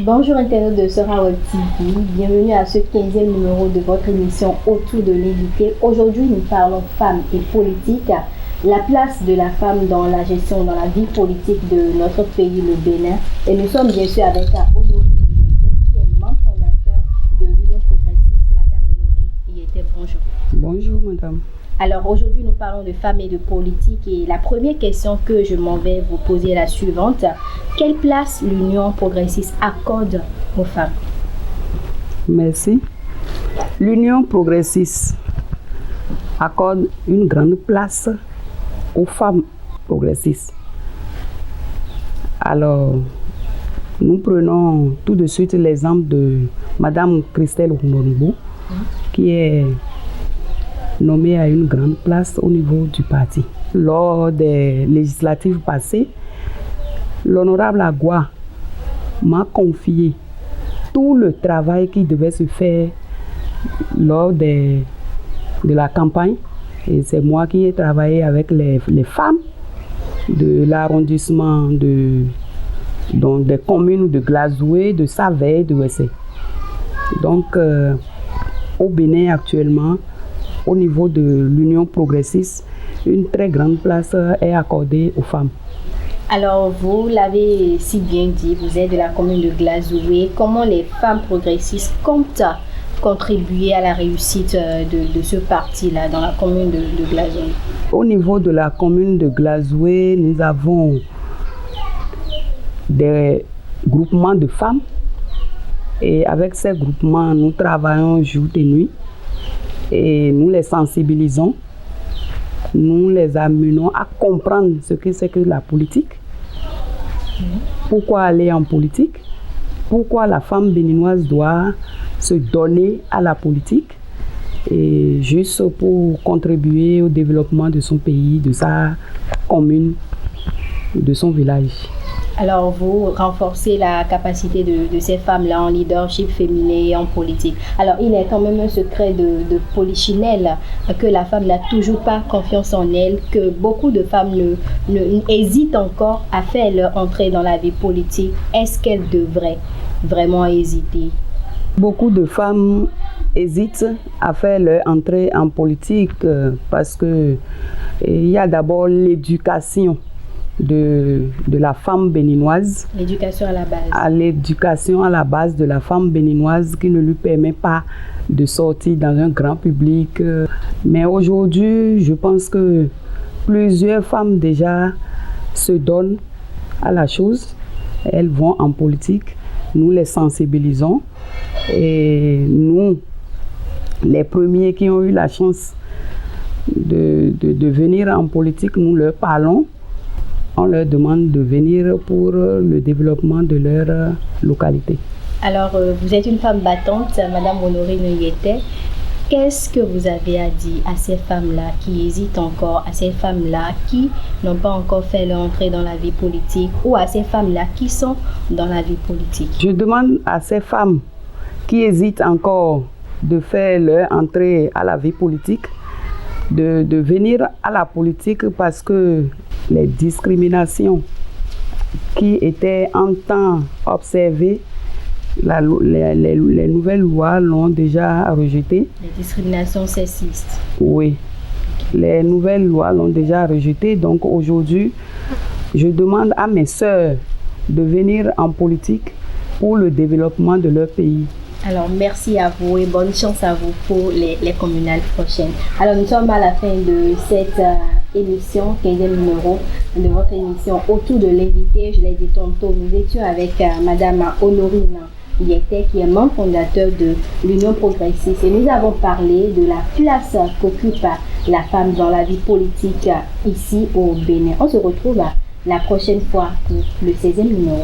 Bonjour internautes de Sora Web TV, bienvenue à ce 15e numéro de votre émission Autour de l'évité. Aujourd'hui, nous parlons femmes et politique, la place de la femme dans la gestion, dans la vie politique de notre pays, le Bénin. Et nous sommes bien sûr avec Honorine Yete, qui est membre fondateur de l'Union progressiste. Madame Honorine Yete, bonjour. Bonjour madame. Alors aujourd'hui, nous parlons de femmes et de politique et la première question que je m'en vais vous poser est la suivante. Quelle place l'Union progressiste accorde aux femmes? Merci. L'Union progressiste accorde une grande place aux femmes progressistes. Alors, nous prenons tout de suite l'exemple de Madame Christelle Oumoribou, qui est nommée à une grande place au niveau du parti. Lors des législatives passées, l'honorable Agua m'a confié tout le travail qui devait se faire lors de la campagne. Et c'est moi qui ai travaillé avec les femmes de l'arrondissement des communes de Glazoué, de Saveille, de Wessé. Donc, au Bénin actuellement, au niveau de l'Union progressiste, une très grande place est accordée aux femmes. Alors, vous l'avez si bien dit, vous êtes de la commune de Glazoué. Comment les femmes progressistes comptent contribuer à la réussite de ce parti-là dans la commune de Glazoué? Au niveau de la commune de Glazoué, nous avons des groupements de femmes. Et avec ces groupements, nous travaillons jour et nuit. Et nous les sensibilisons, nous les amenons à comprendre ce que c'est que la politique, pourquoi aller en politique, pourquoi la femme béninoise doit se donner à la politique, et juste pour contribuer au développement de son pays, de sa commune, de son village. Alors, vous renforcez la capacité de ces femmes-là en leadership féminin et en politique. Alors, il est quand même un secret de polichinelle que la femme n'a toujours pas confiance en elle, que beaucoup de femmes hésitent encore à faire leur entrée dans la vie politique. Est-ce qu'elles devraient vraiment hésiter? Beaucoup de femmes hésitent à faire leur entrée en politique parce que il y a d'abord l'éducation de la femme béninoise. L'éducation à la base. L'éducation à la base de la femme béninoise qui ne lui permet pas de sortir dans un grand public. Mais aujourd'hui, je pense que plusieurs femmes déjà se donnent à la chose. Elles vont en politique. Nous les sensibilisons. Et nous, les premiers qui ont eu la chance de venir en politique, nous leur parlons. On leur demande de venir pour le développement de leur localité. Alors, vous êtes une femme battante, Madame Honorine Yete. Qu'est-ce que vous avez à dire à ces femmes-là qui hésitent encore, à ces femmes-là qui n'ont pas encore fait leur entrée dans la vie politique ou à ces femmes-là qui sont dans la vie politique? Je demande à ces femmes qui hésitent encore de faire leur entrée à la vie politique de venir à la politique parce que les discriminations qui étaient en temps observées, les nouvelles lois l'ont déjà rejeté. Les discriminations sexistes. Oui, les nouvelles lois l'ont déjà rejeté. Donc aujourd'hui, je demande à mes sœurs de venir en politique pour le développement de leur pays. Alors, merci à vous et bonne chance à vous pour les communales prochaines. Alors, nous sommes à la fin de cette émission, 15e numéro de votre émission Autour de l'évité. Je l'ai dit tantôt, nous étions avec Madame Honorine Yete, qui est membre fondateur de l'Union progressiste. Et nous avons parlé de la place qu'occupe la femme dans la vie politique ici au Bénin. On se retrouve la prochaine fois pour le 16e numéro.